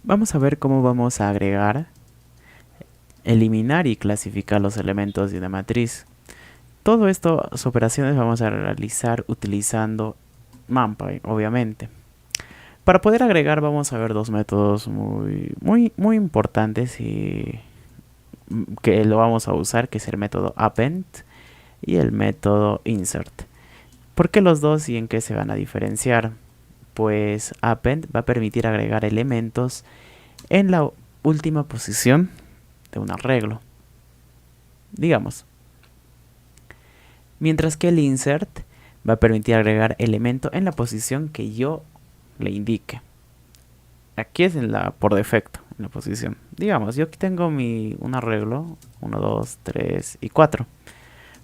Vamos a ver cómo vamos a agregar, eliminar y clasificar los elementos de una matriz. Todo estas operaciones vamos a realizar utilizando NumPy, obviamente. Para poder agregar vamos a ver dos métodos muy importantes y que lo vamos a usar, que es el método append y el método insert. ¿Por qué los dos y en qué se van a diferenciar? Pues append va a permitir agregar elementos en la última posición de un arreglo, digamos. Mientras que el insert va a permitir agregar elemento en la posición que yo le indique. Aquí es por defecto, en la posición. Digamos, yo aquí tengo un arreglo, 1, 2, 3 y 4.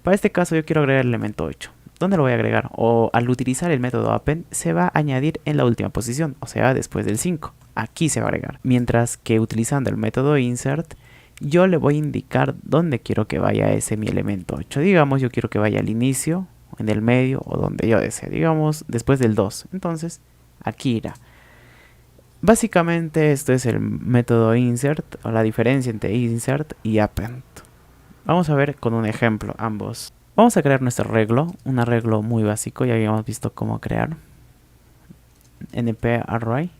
Para este caso yo quiero agregar el elemento 8. ¿Dónde lo voy a agregar? O al utilizar el método append se va a añadir en la última posición, o sea, después del 5. Aquí se va a agregar. Mientras que utilizando el método insert, yo le voy a indicar dónde quiero que vaya ese mi elemento 8. Digamos, yo quiero que vaya al inicio, en el medio o donde yo desee. Digamos, después del 2. Entonces, aquí irá. Básicamente esto es el método insert, o la diferencia entre insert y append. Vamos a ver con un ejemplo ambos. Vamos a crear nuestro arreglo, un arreglo muy básico, ya habíamos visto cómo crear. NP array,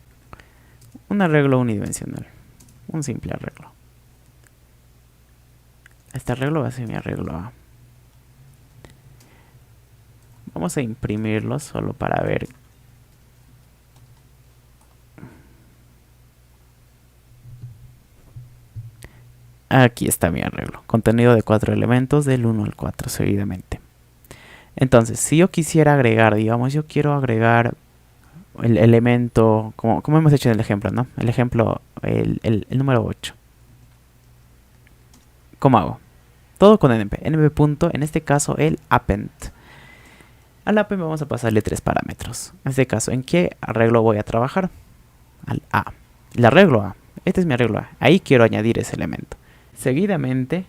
un arreglo unidimensional, un simple arreglo. Este arreglo va a ser mi arreglo A. Vamos a imprimirlo solo para ver. Aquí está mi arreglo, contenido de 4 elementos del 1 al 4 seguidamente. Entonces, si yo quisiera agregar, digamos, yo quiero agregar el elemento, como hemos hecho en el ejemplo, ¿no? El ejemplo, el número 8. ¿Cómo hago? Todo con np. np punto, en este caso el append. Al append vamos a pasarle 3 parámetros. En este caso, ¿en qué arreglo voy a trabajar? Al A. El arreglo A. Este es mi arreglo A. Ahí quiero añadir ese elemento. Seguidamente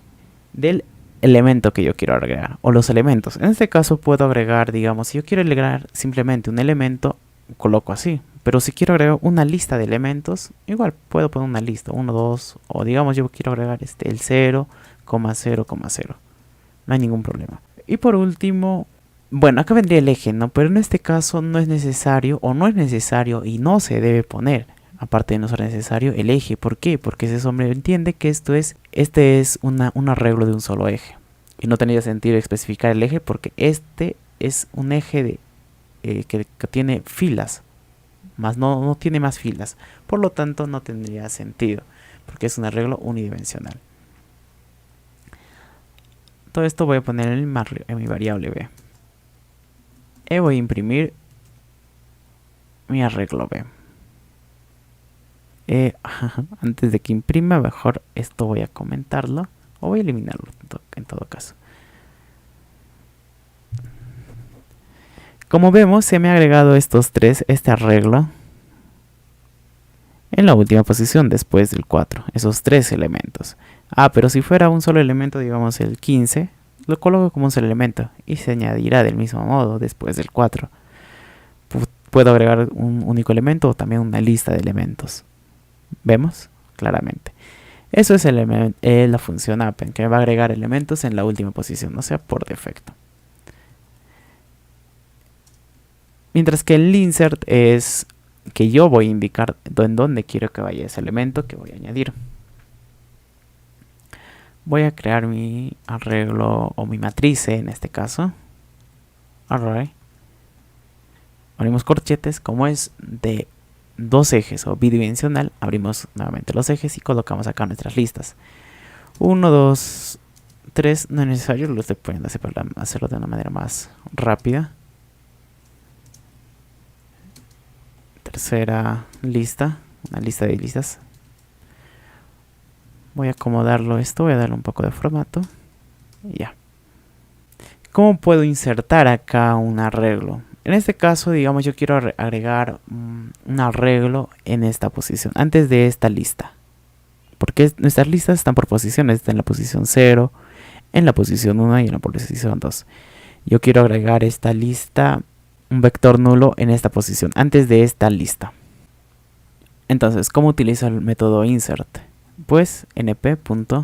del elemento que yo quiero agregar, o los elementos. En este caso puedo agregar, digamos, si yo quiero agregar simplemente un elemento, coloco así. Pero si quiero agregar una lista de elementos, igual puedo poner una lista, 1, 2, o digamos yo quiero agregar el 0, 0, 0. No hay ningún problema. Y por último, bueno, acá vendría el eje, ¿no? Pero en este caso no es necesario, o no es necesario y no se debe poner. Aparte de no ser necesario, el eje. ¿Por qué? Porque ese hombre entiende que este es un arreglo de un solo eje. Y no tendría sentido especificar el eje porque este es un eje que tiene filas. Más no tiene más filas. Por lo tanto, no tendría sentido. Porque es un arreglo unidimensional. Todo esto voy a poner en mi variable B. Y voy a imprimir mi arreglo B. Antes de que imprima, mejor esto voy a comentarlo o voy a eliminarlo en todo caso. Como vemos, se me ha agregado este arreglo en la última posición después del 4, esos 3 elementos. Pero si fuera un solo elemento, digamos el 15, lo coloco como un solo elemento y se añadirá del mismo modo después del 4. Puedo agregar un único elemento o también una lista de elementos. ¿Vemos? Claramente. Eso es la función append, que me va a agregar elementos en la última posición, o sea, por defecto. Mientras que el insert es que yo voy a indicar en dónde quiero que vaya ese elemento que voy a añadir. Voy a crear mi arreglo o mi matriz en este caso. Array. Abrimos corchetes, como es de 2 ejes o bidimensional, abrimos nuevamente los ejes y colocamos acá nuestras listas. 1, 2, 3, no es necesario, lo estoy poniendo así para hacerlo de una manera más rápida. Tercera lista, una lista de listas. Voy a acomodarlo esto, voy a darle un poco de formato y ya. ¿Cómo puedo insertar acá un arreglo? En este caso, digamos, yo quiero agregar un arreglo en esta posición, antes de esta lista. Porque nuestras listas están por posiciones, está en la posición 0, en la posición 1 y en la posición 2. Yo quiero agregar esta lista, un vector nulo en esta posición, antes de esta lista. Entonces, ¿cómo utilizo el método insert? Pues np.insert.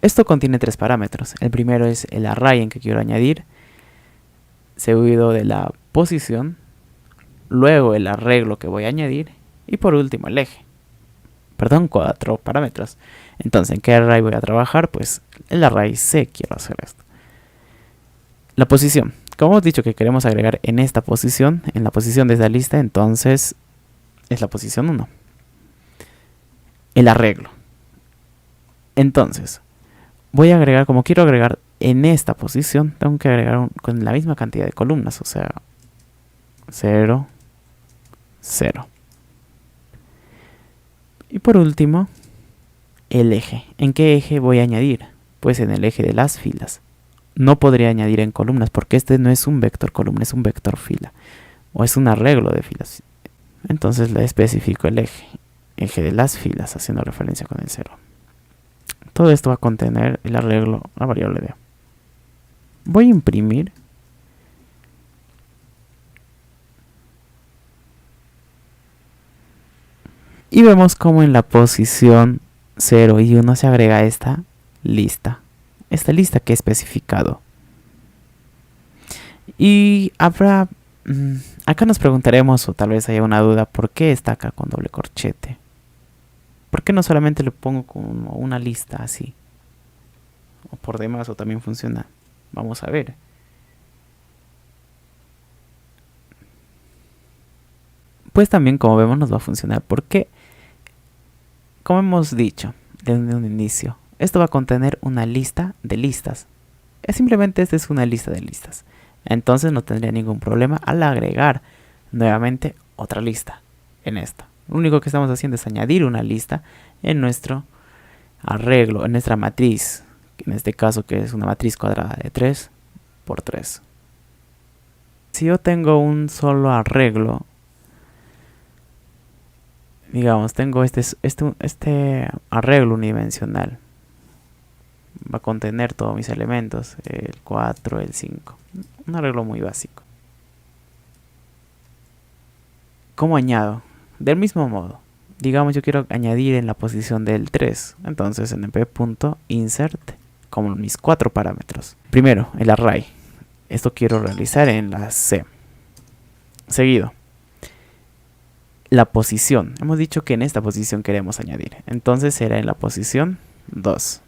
Esto contiene tres parámetros. El primero es el array en que quiero añadir, seguido de la posición, luego el arreglo que voy a añadir y por último el eje. Perdón, 4 parámetros. Entonces, ¿en qué array voy a trabajar? Pues el array C quiero hacer esto. La posición. Como hemos dicho que queremos agregar en esta posición, en la posición de esta lista, entonces es la posición 1. El arreglo. Entonces, voy a agregar, como quiero agregar en esta posición, tengo que agregar con la misma cantidad de columnas, o sea, 0, 0. Y por último, el eje. ¿En qué eje voy a añadir? Pues en el eje de las filas. No podría añadir en columnas porque este no es un vector columna, es un vector fila. O es un arreglo de filas. Entonces le especifico el eje. Eje de las filas, haciendo referencia con el 0. Todo esto va a contener el arreglo a variable d. Voy a imprimir. Y vemos cómo en la posición 0 y 1 se agrega esta lista. Esta lista que he especificado. Y habrá... acá nos preguntaremos, o tal vez haya una duda, ¿por qué está acá con doble corchete? ¿Por qué no solamente lo pongo como una lista así? O por demás, o también funciona. Vamos a ver. Pues también, como vemos, nos va a funcionar. Porque, como hemos dicho desde un inicio, esto va a contener una lista de listas. Simplemente esta es una lista de listas. Entonces no tendría ningún problema al agregar nuevamente otra lista en esta. Lo único que estamos haciendo es añadir una lista en nuestro arreglo, en nuestra matriz. En este caso, que es una matriz cuadrada de 3 por 3. Si yo tengo un solo arreglo, digamos, tengo este arreglo unidimensional. Va a contener todos mis elementos, el 4, el 5. Un arreglo muy básico. ¿Cómo añado? Del mismo modo. Digamos, yo quiero añadir en la posición del 3. Entonces, np.insert, como mis 4 parámetros. Primero, el array. Esto quiero realizar en la C. Seguido, la posición. Hemos dicho que en esta posición queremos añadir. Entonces será en la posición 2.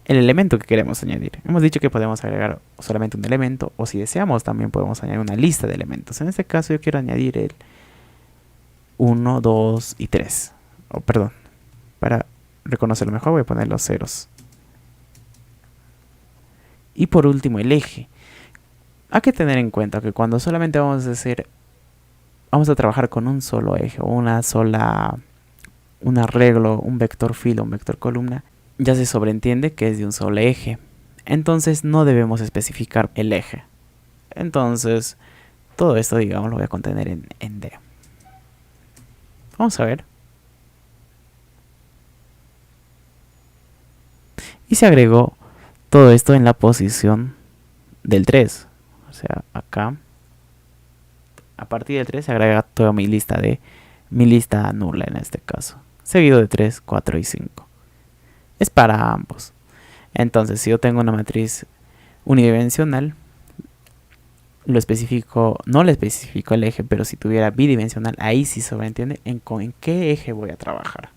El elemento que queremos añadir. Hemos dicho que podemos agregar solamente un elemento, o si deseamos también podemos añadir una lista de elementos. En este caso yo quiero añadir el 1, 2 y 3. Perdón, para reconocerlo mejor voy a poner los ceros. Y por último el eje. Hay que tener en cuenta que cuando solamente vamos a trabajar con un solo eje o un arreglo, un vector fila, un vector columna, ya se sobreentiende que es de un solo eje. Entonces no debemos especificar el eje. Entonces todo esto, digamos, lo voy a contener en D. Vamos a ver. Y se agregó todo esto en la posición del 3. O sea, acá. A partir del 3 se agrega toda mi lista nula en este caso. Seguido de 3, 4 y 5. Es para ambos. Entonces, si yo tengo una matriz unidimensional, no le especifico el eje, pero si tuviera bidimensional, ahí sí sobreentiende en qué eje voy a trabajar.